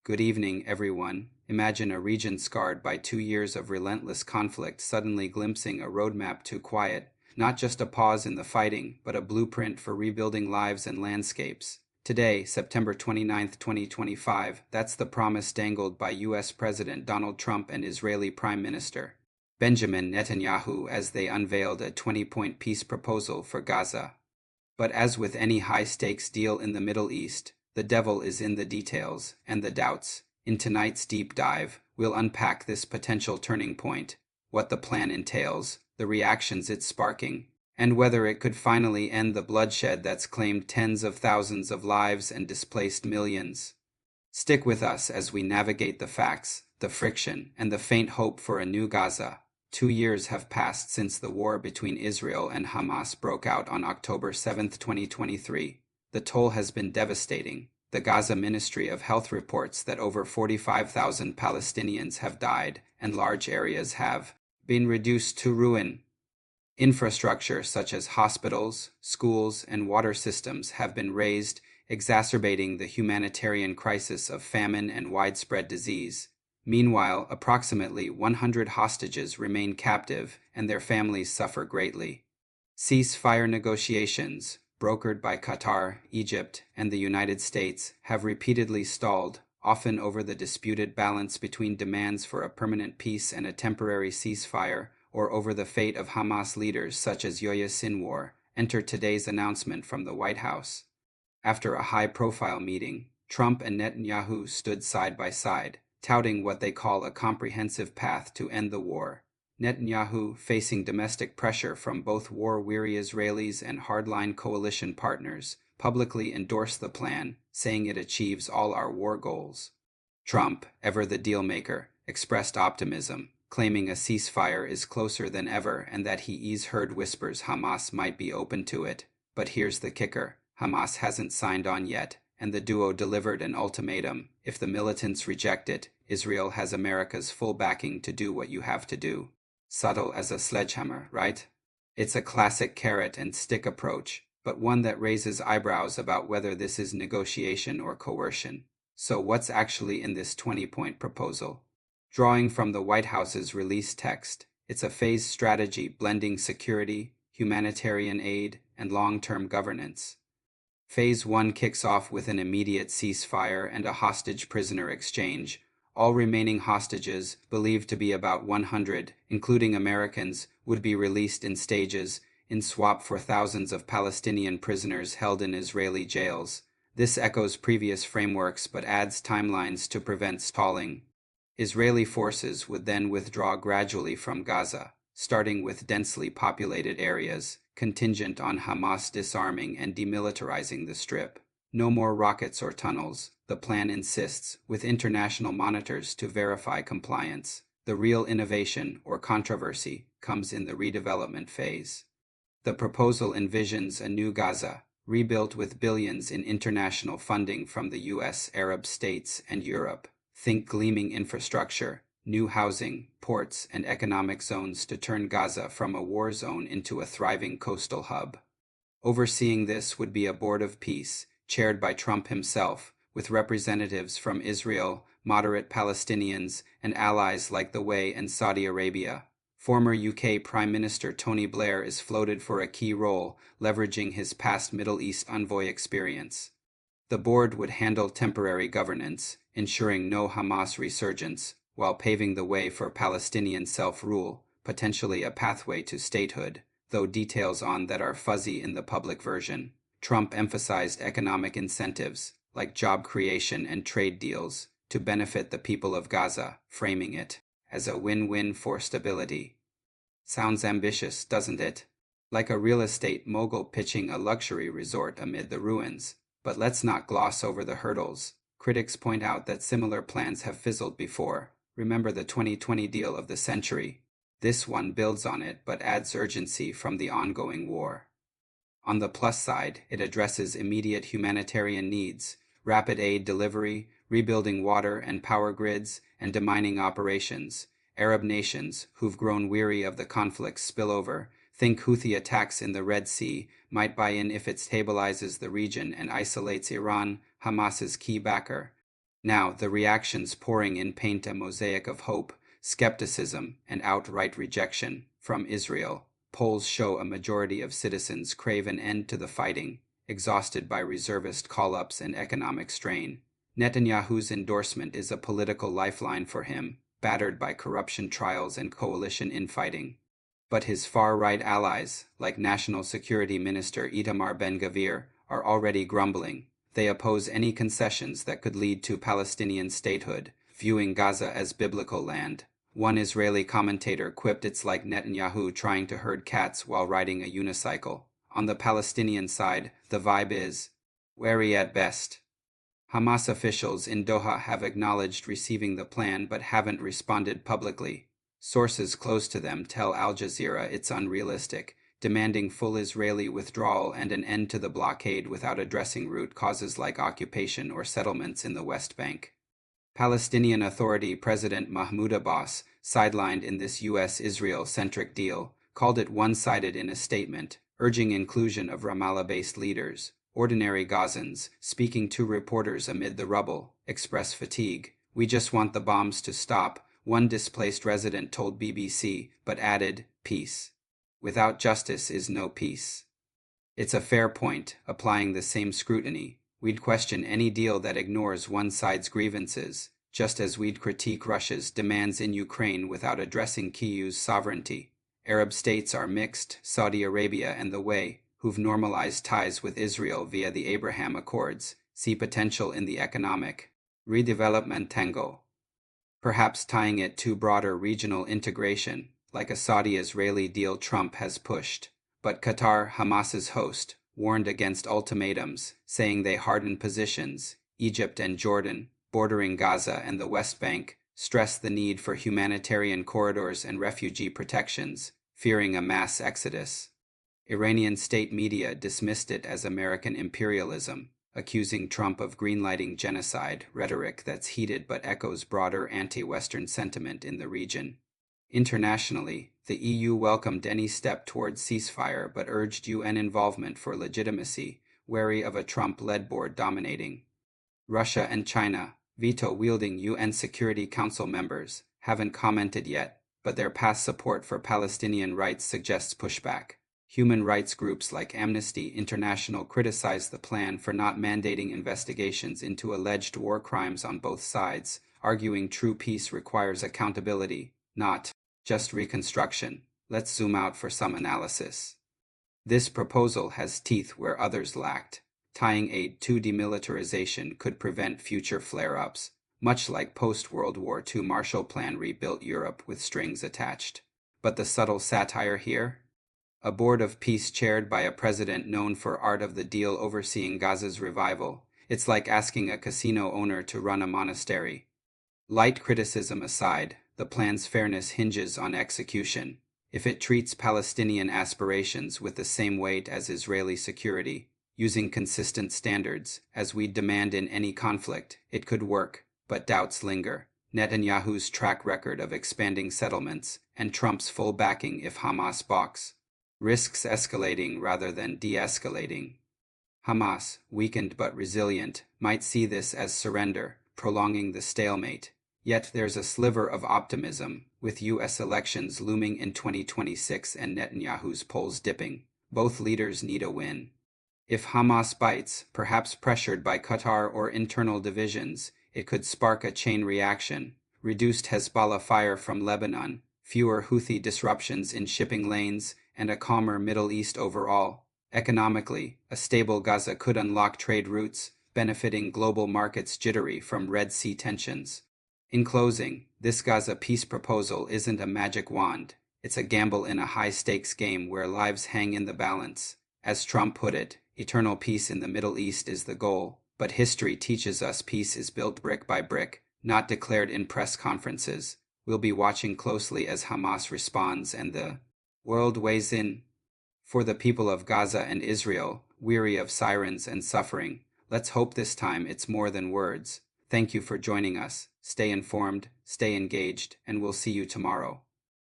Good evening, everyone. Imagine a region scarred by 2 years of relentless conflict suddenly glimpsing a roadmap to quiet, not just a pause in the fighting, but a blueprint for rebuilding lives and landscapes. Today, September 29, 2025, that's the promise dangled by U.S. President Donald Trump and Israeli Prime Minister Benjamin Netanyahu as they unveiled a 20-point peace proposal for Gaza. But as with any high-stakes deal in the Middle East, the devil is in the details and the doubts. In tonight's deep dive, we'll unpack this potential turning point, what the plan entails, the reactions it's sparking, and whether it could finally end the bloodshed that's claimed tens of thousands of lives and displaced millions. Stick with us as we navigate the facts, the friction, and the faint hope for a new Gaza. 2 years have passed since the war between Israel and Hamas broke out on October 7, 2023. The toll has been devastating. The Gaza Ministry of Health reports that over 45,000 Palestinians have died and large areas have been reduced to ruin. Infrastructure such as hospitals, schools, and water systems have been razed, exacerbating the humanitarian crisis of famine and widespread disease. Meanwhile, approximately 100 hostages remain captive and their families suffer greatly. Ceasefire negotiations, brokered by Qatar, Egypt, and the United States, have repeatedly stalled, often over the disputed balance between demands for a permanent peace and a temporary ceasefire, or over the fate of Hamas leaders such as Yahya Sinwar. Enter today's announcement from the White House. After a high-profile meeting, Trump and Netanyahu stood side by side, touting what they call a comprehensive path to end the war. Netanyahu, facing domestic pressure from both war-weary Israelis and hardline coalition partners, publicly endorsed the plan, saying it achieves all our war goals. Trump, ever the deal-maker, expressed optimism, claiming a ceasefire is closer than ever and that he's heard whispers Hamas might be open to it. But here's the kicker: Hamas hasn't signed on yet, and the duo delivered an ultimatum: if the militants reject it, Israel has America's full backing to do what you have to do. Subtle as a sledgehammer, right? It's a classic carrot-and-stick approach, but one that raises eyebrows about whether this is negotiation or coercion. So what's actually in this 20-point proposal? Drawing from the White House's release text, it's a phased strategy blending security, humanitarian aid, and long-term governance. Phase 1 kicks off with an immediate ceasefire and a hostage-prisoner exchange. All remaining hostages, believed to be about 100, including Americans, would be released in stages, in swap for thousands of Palestinian prisoners held in Israeli jails. This echoes previous frameworks but adds timelines to prevent stalling. Israeli forces would then withdraw gradually from Gaza, starting with densely populated areas, contingent on Hamas disarming and demilitarizing the Strip. No more rockets or tunnels, the plan insists, with international monitors to verify compliance. The real innovation, or controversy, comes in the redevelopment phase. The proposal envisions a new Gaza, rebuilt with billions in international funding from the US, Arab states, and Europe. Think gleaming infrastructure, new housing, ports, and economic zones to turn Gaza from a war zone into a thriving coastal hub. Overseeing this would be a board of peace, chaired by Trump himself, with representatives from Israel, moderate Palestinians, and allies like the Way and Saudi Arabia. Former UK Prime Minister Tony Blair is floated for a key role, leveraging his past Middle East envoy experience. The board would handle temporary governance, ensuring no Hamas resurgence, while paving the way for Palestinian self-rule, potentially a pathway to statehood, though details on that are fuzzy in the public version. Trump emphasized economic incentives, like job creation and trade deals, to benefit the people of Gaza, framing it as a win-win for stability. Sounds ambitious, doesn't it? Like a real estate mogul pitching a luxury resort amid the ruins. But let's not gloss over the hurdles. Critics point out that similar plans have fizzled before. Remember the 2020 deal of the century. This one builds on it but adds urgency from the ongoing war. On the plus side, it addresses immediate humanitarian needs, rapid aid delivery, rebuilding water and power grids, and demining operations. Arab nations, who've grown weary of the conflict's spillover, think Houthi attacks in the Red Sea, might buy in if it stabilizes the region and isolates Iran, Hamas's key backer. Now, the reactions pouring in paint a mosaic of hope, skepticism, and outright rejection from Israel. Polls show a majority of citizens crave an end to the fighting, exhausted by reservist call-ups and economic strain. Netanyahu's endorsement is a political lifeline for him, battered by corruption trials and coalition infighting. But his far-right allies, like National Security Minister Itamar Ben-Gvir, are already grumbling. They oppose any concessions that could lead to Palestinian statehood, viewing Gaza as biblical land. One Israeli commentator quipped it's like Netanyahu trying to herd cats while riding a unicycle. On the Palestinian side, the vibe is wary at best. Hamas officials in Doha have acknowledged receiving the plan but haven't responded publicly. Sources close to them tell Al Jazeera it's unrealistic, demanding full Israeli withdrawal and an end to the blockade without addressing root causes like occupation or settlements in the West Bank. Palestinian Authority President Mahmoud Abbas, sidelined in this U.S.-Israel-centric deal, called it one-sided in a statement, urging inclusion of Ramallah-based leaders. Ordinary Gazans, speaking to reporters amid the rubble, express fatigue. "We just want the bombs to stop," one displaced resident told BBC, but added, "Peace. Without justice is no peace." It's a fair point, applying the same scrutiny. We'd question any deal that ignores one side's grievances, just as we'd critique Russia's demands in Ukraine without addressing Kyiv's sovereignty. Arab states are mixed, Saudi Arabia and the way, who've normalized ties with Israel via the Abraham Accords, see potential in the economic redevelopment tango. Perhaps tying it to broader regional integration, like a Saudi-Israeli deal Trump has pushed. But Qatar, Hamas's host, warned against ultimatums, saying they harden positions. Egypt and Jordan, bordering Gaza and the West Bank, stressed the need for humanitarian corridors and refugee protections, fearing a mass exodus. Iranian state media dismissed it as American imperialism, accusing Trump of greenlighting genocide, rhetoric that's heated but echoes broader anti-Western sentiment in the region. Internationally, the EU welcomed any step towards ceasefire but urged UN involvement for legitimacy, wary of a Trump-led board dominating. Russia and China, veto-wielding UN Security Council members, haven't commented yet, but their past support for Palestinian rights suggests pushback. Human rights groups like Amnesty International criticize the plan for not mandating investigations into alleged war crimes on both sides, arguing true peace requires accountability, not just reconstruction. Let's zoom out for some analysis. This proposal has teeth where others lacked. Tying aid to demilitarization could prevent future flare-ups, much like post-World War II Marshall Plan rebuilt Europe with strings attached. But the subtle satire here? A board of peace chaired by a president known for art of the deal overseeing Gaza's revival. It's like asking a casino owner to run a monastery. Light criticism aside, the plan's fairness hinges on execution. If it treats Palestinian aspirations with the same weight as Israeli security, using consistent standards, as we demand in any conflict, it could work, but doubts linger. Netanyahu's track record of expanding settlements, and Trump's full backing if Hamas balks, risks escalating rather than de-escalating. Hamas, weakened but resilient, might see this as surrender, prolonging the stalemate. Yet there's a sliver of optimism, with U.S. elections looming in 2026 and Netanyahu's polls dipping. Both leaders need a win. If Hamas bites, perhaps pressured by Qatar or internal divisions, it could spark a chain reaction. Reduced Hezbollah fire from Lebanon, fewer Houthi disruptions in shipping lanes, and a calmer Middle East overall. Economically, a stable Gaza could unlock trade routes, benefiting global markets jittery from Red Sea tensions. In closing, this Gaza peace proposal isn't a magic wand. It's a gamble in a high-stakes game where lives hang in the balance. As Trump put it, eternal peace in the Middle East is the goal. But history teaches us peace is built brick by brick, not declared in press conferences. We'll be watching closely as Hamas responds and the world weighs in. For the people of Gaza and Israel, weary of sirens and suffering, let's hope this time it's more than words. Thank you for joining us. Stay informed, stay engaged, and we'll see you tomorrow.